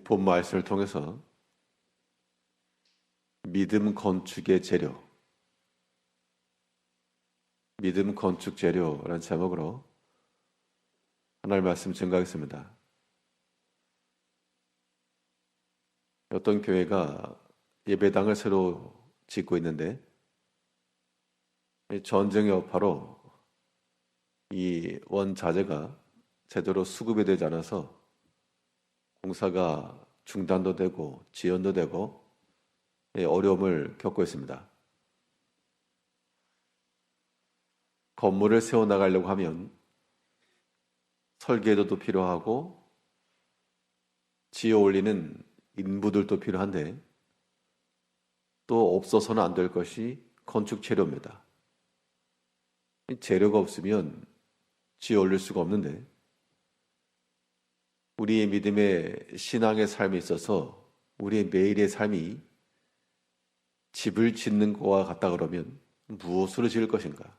본 말씀을 통해서 믿음 건축의 재료, 믿음 건축 재료라는 제목으로 하나님 말씀 증거하겠습니다. 어떤 교회가 예배당을 새로 짓고 있는데 전쟁의 여파로 이 원자재가 제대로 수급이 되지 않아서 공사가 중단도 되고 지연도 되고 어려움을 겪고 있습니다. 건물을 세워나가려고 하면 설계도도 필요하고 지어 올리는 인부들도 필요한데 또 없어서는 안 될 것이 건축 재료입니다. 재료가 없으면 지어 올릴 수가 없는데 우리의 믿음의 신앙의 삶에 있어서 우리의 매일의 삶이 집을 짓는 것과 같다 그러면 무엇으로 지을 것인가?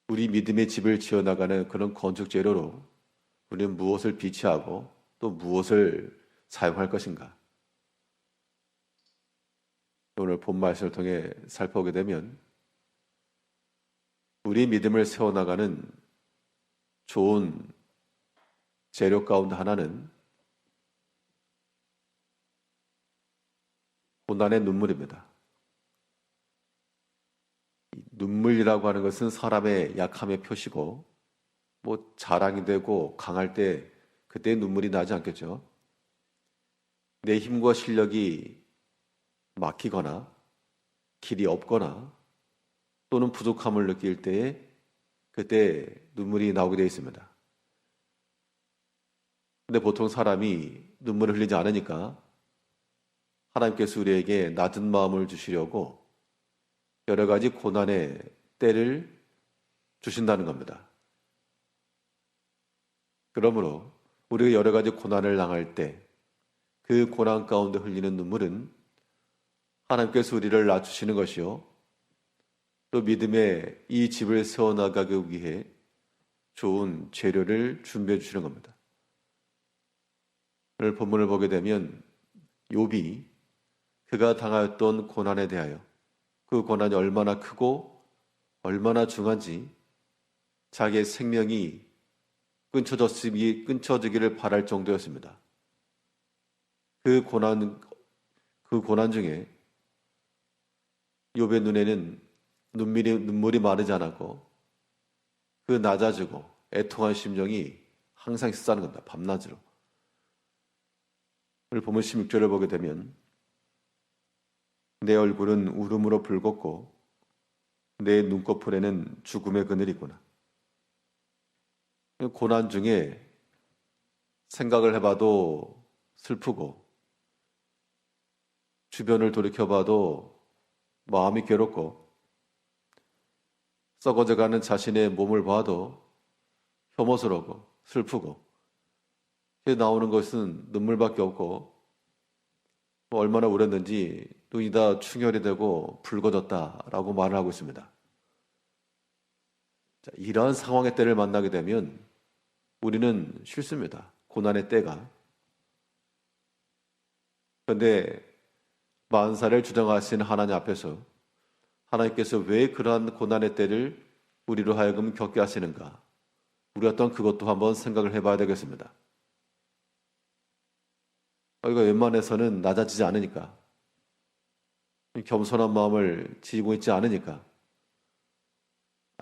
우리 믿음의 집을 지어나가는 그런 건축 재료로 우리는 무엇을 비치하고 또 무엇을 사용할 것인가? 오늘 본 말씀을 통해 살펴보게 되면 우리 믿음을 세워나가는 좋은 재료 가운데 하나는 고난의 눈물입니다. 눈물이라고 하는 것은 사람의 약함의 표시고 자랑이 되고 강할 때 그때 눈물이 나지 않겠죠. 내 힘과 실력이 막히거나 길이 없거나 또는 부족함을 느낄 때에 그때 눈물이 나오게 되어 있습니다. 근데 보통 사람이 눈물을 흘리지 않으니까 하나님께서 우리에게 낮은 마음을 주시려고 여러 가지 고난의 때를 주신다는 겁니다. 그러므로 우리가 여러 가지 고난을 당할 때 그 고난 가운데 흘리는 눈물은 하나님께서 우리를 낮추시는 것이요 또 믿음의 이 집을 세워나가기 위해 좋은 재료를 준비해 주시는 겁니다. 오늘 본문을 보게 되면 욥이 그가 당하였던 고난에 대하여 그 고난이 얼마나 크고 얼마나 중한지 자기의 생명이 끊쳐지기를 바랄 정도였습니다. 그 고난 중에 욥의 눈에는 눈물이 마르지 않았고 그 낮아지고 애통한 심정이 항상 있었다는 겁니다. 밤낮으로. 오늘 보면 16절을 보게 되면 내 얼굴은 울음으로 붉었고 내 눈꺼풀에는 죽음의 그늘이 있구나. 고난 중에 생각을 해봐도 슬프고 주변을 돌이켜봐도 마음이 괴롭고 썩어져가는 자신의 몸을 봐도 혐오스러우고 슬프고 나오는 것은 눈물밖에 없고 얼마나 울었는지 눈이 다 충혈이 되고 붉어졌다라고 말을 하고 있습니다. 이러한 상황의 때를 만나게 되면 우리는 싫습니다. 고난의 때가. 그런데 만사를 주장하신 하나님 앞에서 하나님께서 왜 그러한 고난의 때를 우리로 하여금 겪게 하시는가? 우리가 또한 그것도 한번 생각을 해봐야 되겠습니다. 우리가 웬만해서는 낮아지지 않으니까, 겸손한 마음을 지니고 있지 않으니까,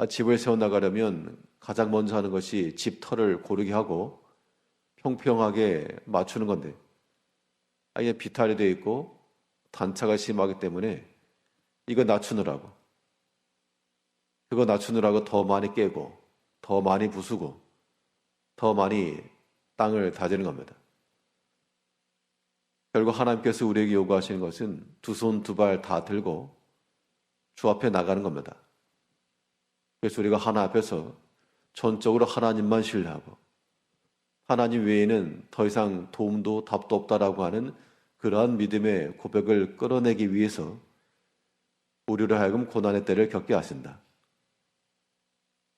집을 세워나가려면 가장 먼저 하는 것이 집터를 고르게 하고 평평하게 맞추는 건데, 아예 비탈이 되어 있고 단차가 심하기 때문에 이거 낮추느라고, 그거 낮추느라고 더 많이 깨고 더 많이 부수고 더 많이 땅을 다지는 겁니다. 결국 하나님께서 우리에게 요구하시는 것은 두 손 두 발 다 들고 주 앞에 나가는 겁니다. 그래서 우리가 하나 앞에서 전적으로 하나님만 신뢰하고 하나님 외에는 더 이상 도움도 답도 없다라고 하는 그러한 믿음의 고백을 끌어내기 위해서 우리를 하여금 고난의 때를 겪게 하신다.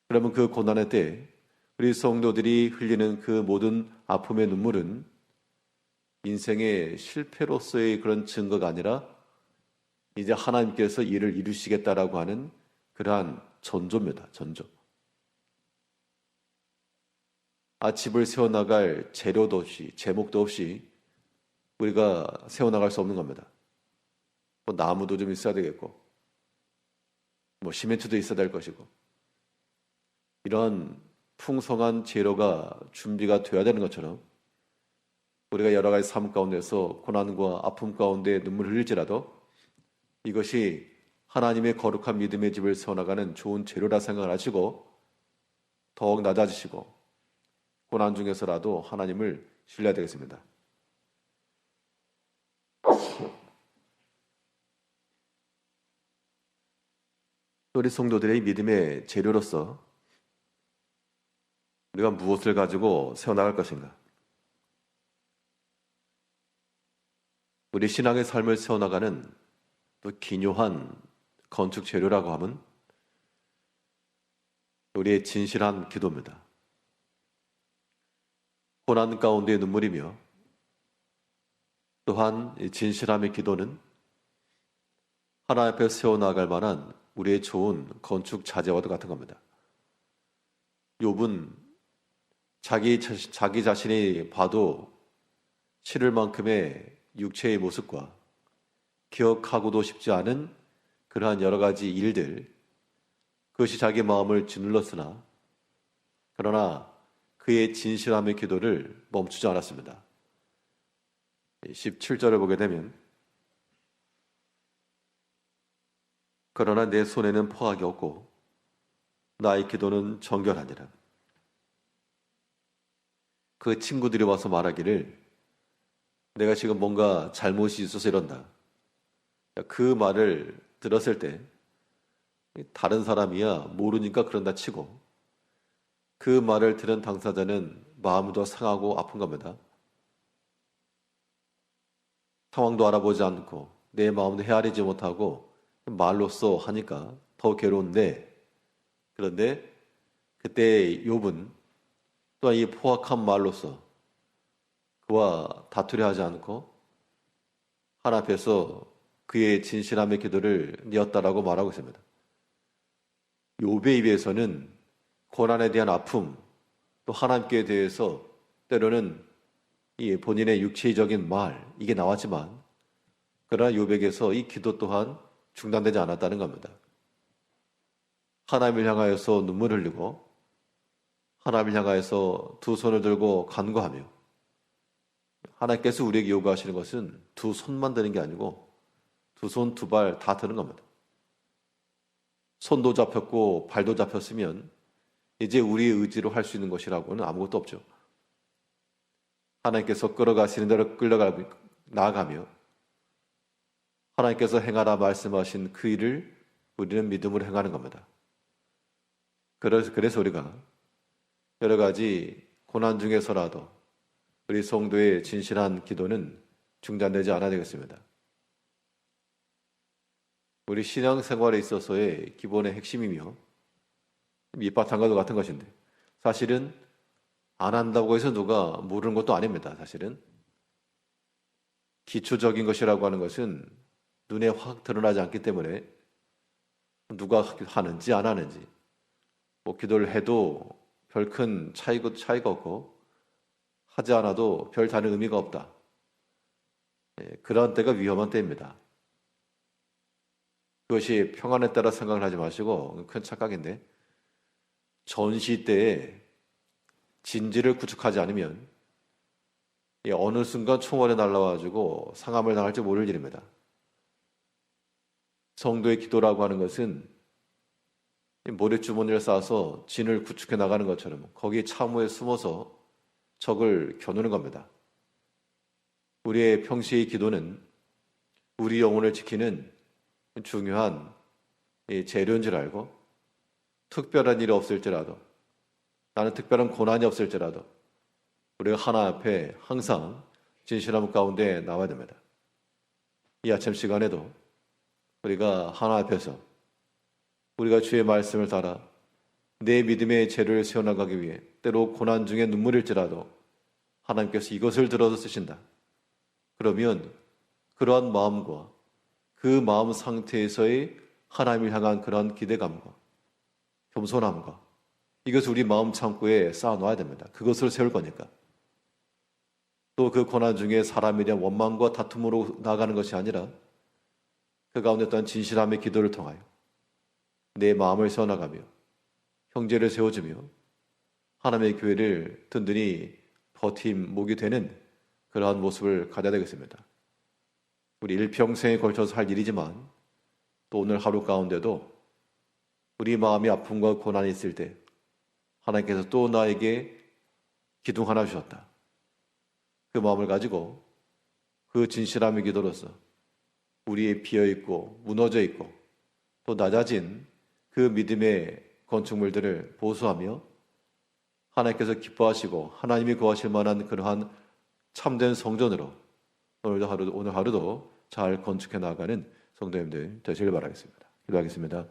그러면 그 고난의 때 우리 성도들이 흘리는 그 모든 아픔의 눈물은 인생의 실패로서의 그런 증거가 아니라 이제 하나님께서 일을 이루시겠다라고 하는 그러한 전조입니다. 전조. 집을 세워나갈 재료도 없이, 제목도 없이 우리가 세워나갈 수 없는 겁니다. 뭐 나무도 좀 있어야 되겠고, 뭐 시멘트도 있어야 될 것이고, 이런 풍성한 재료가 준비가 되어야 되는 것처럼 우리가 여러 가지 삶 가운데서 고난과 아픔 가운데 눈물을 흘릴지라도 이것이 하나님의 거룩한 믿음의 집을 세워나가는 좋은 재료라 생각을 하시고 더욱 낮아지시고 고난 중에서라도 하나님을 신뢰해야 되겠습니다. 우리 성도들의 믿음의 재료로서 우리가 무엇을 가지고 세워나갈 것인가? 우리 신앙의 삶을 세워나가는 또 기묘한 건축 재료라고 하면 우리의 진실한 기도입니다. 고난 가운데의 눈물이며 또한 이 진실함의 기도는 하나님 앞에 세워나갈 만한 우리의 좋은 건축 자재와도 같은 겁니다. 욥은 자기 자신이 봐도 싫을 만큼의 육체의 모습과 기억하고도 싶지 않은 그러한 여러 가지 일들, 그것이 자기 마음을 짓눌렀으나 그러나 그의 진실함의 기도를 멈추지 않았습니다. 17절을 보게 되면 그러나 내 손에는 포악이 없고 나의 기도는 정결하니라. 그 친구들이 와서 말하기를 내가 지금 뭔가 잘못이 있어서 이런다. 그 말을 들었을 때 다른 사람이야 모르니까 그런다 치고 그 말을 들은 당사자는 마음이 더 상하고 아픈 겁니다. 상황도 알아보지 않고 내 마음도 헤아리지 못하고 말로써 하니까 더 괴로운데 그런데 그때 욥은 또한 이 포악한 말로써 그와 다투려 하지 않고 하나님 앞에서 그의 진실함의 기도를 뉘었다라고 말하고 있습니다. 욥의 입에서는 고난에 대한 아픔 또 하나님께 대해서 때로는 이 본인의 육체적인 말 이게 나왔지만 그러나 욥에게서 이 기도 또한 중단되지 않았다는 겁니다. 하나님을 향하여서 눈물을 흘리고 하나님을 향하여서 두 손을 들고 간구하며 하나님께서 우리에게 요구하시는 것은 두 손만 드는 게 아니고 두 손, 두 발 다 드는 겁니다. 손도 잡혔고 발도 잡혔으면 이제 우리의 의지로 할 수 있는 것이라고는 아무것도 없죠. 하나님께서 끌어가시는 대로 나아가며 하나님께서 행하라 말씀하신 그 일을 우리는 믿음으로 행하는 겁니다. 그래서 우리가 여러 가지 고난 중에서라도 우리 성도의 진실한 기도는 중단되지 않아야 되겠습니다. 우리 신앙생활에 있어서의 기본의 핵심이며 밑바탕과도 같은 것인데 사실은 안 한다고 해서 누가 모르는 것도 아닙니다. 사실은 기초적인 것이라고 하는 것은 눈에 확 드러나지 않기 때문에 누가 하는지 안 하는지 뭐 기도를 해도 별 큰 차이가 없고 하지 않아도 별 다른 의미가 없다. 그런 때가 위험한 때입니다. 그것이 평안에 따라 생각을 하지 마시고 큰 착각인데 전시 때에 진지를 구축하지 않으면 어느 순간 총알이 날라와가지고 상함을 당할지 모를 일입니다. 성도의 기도라고 하는 것은 모래주머니를 쌓아서 진을 구축해 나가는 것처럼 거기 참호에 숨어서 적을 겨누는 겁니다. 우리의 평시의 기도는 우리 영혼을 지키는 중요한 재료인 줄 알고 특별한 일이 없을지라도 나는 특별한 고난이 없을지라도 우리가 하나 앞에 항상 진실함 가운데 나와야 됩니다. 이 아침 시간에도 우리가 하나 앞에서 우리가 주의 말씀을 따라 내 믿음의 재료를 세워나가기 위해 때로 고난 중에 눈물일지라도 하나님께서 이것을 들어서 쓰신다. 그러면 그러한 마음과 그 마음 상태에서의 하나님을 향한 그러한 기대감과 겸손함과 이것을 우리 마음 창고에 쌓아놓아야 됩니다. 그것을 세울 거니까. 또 그 고난 중에 사람에 대한 원망과 다툼으로 나아가는 것이 아니라 그 가운데 또한 진실함의 기도를 통하여 내 마음을 세워나가며 형제를 세워주며 하나님의 교회를 든든히 버팀목이 되는 그러한 모습을 가져야 되겠습니다. 우리 일평생에 걸쳐서 할 일이지만 또 오늘 하루 가운데도 우리 마음이 아픔과 고난이 있을 때 하나님께서 또 나에게 기둥 하나 주셨다. 그 마음을 가지고 그 진실함의 기도로서 우리의 비어있고 무너져 있고 또 낮아진 그 믿음의 건축물들을 보수하며 하나님께서 기뻐하시고 하나님이 구하실 만한 그러한 참된 성전으로 오늘 하루도 잘 건축해 나가는 성도님들 되시길 바라겠습니다. 기도하겠습니다.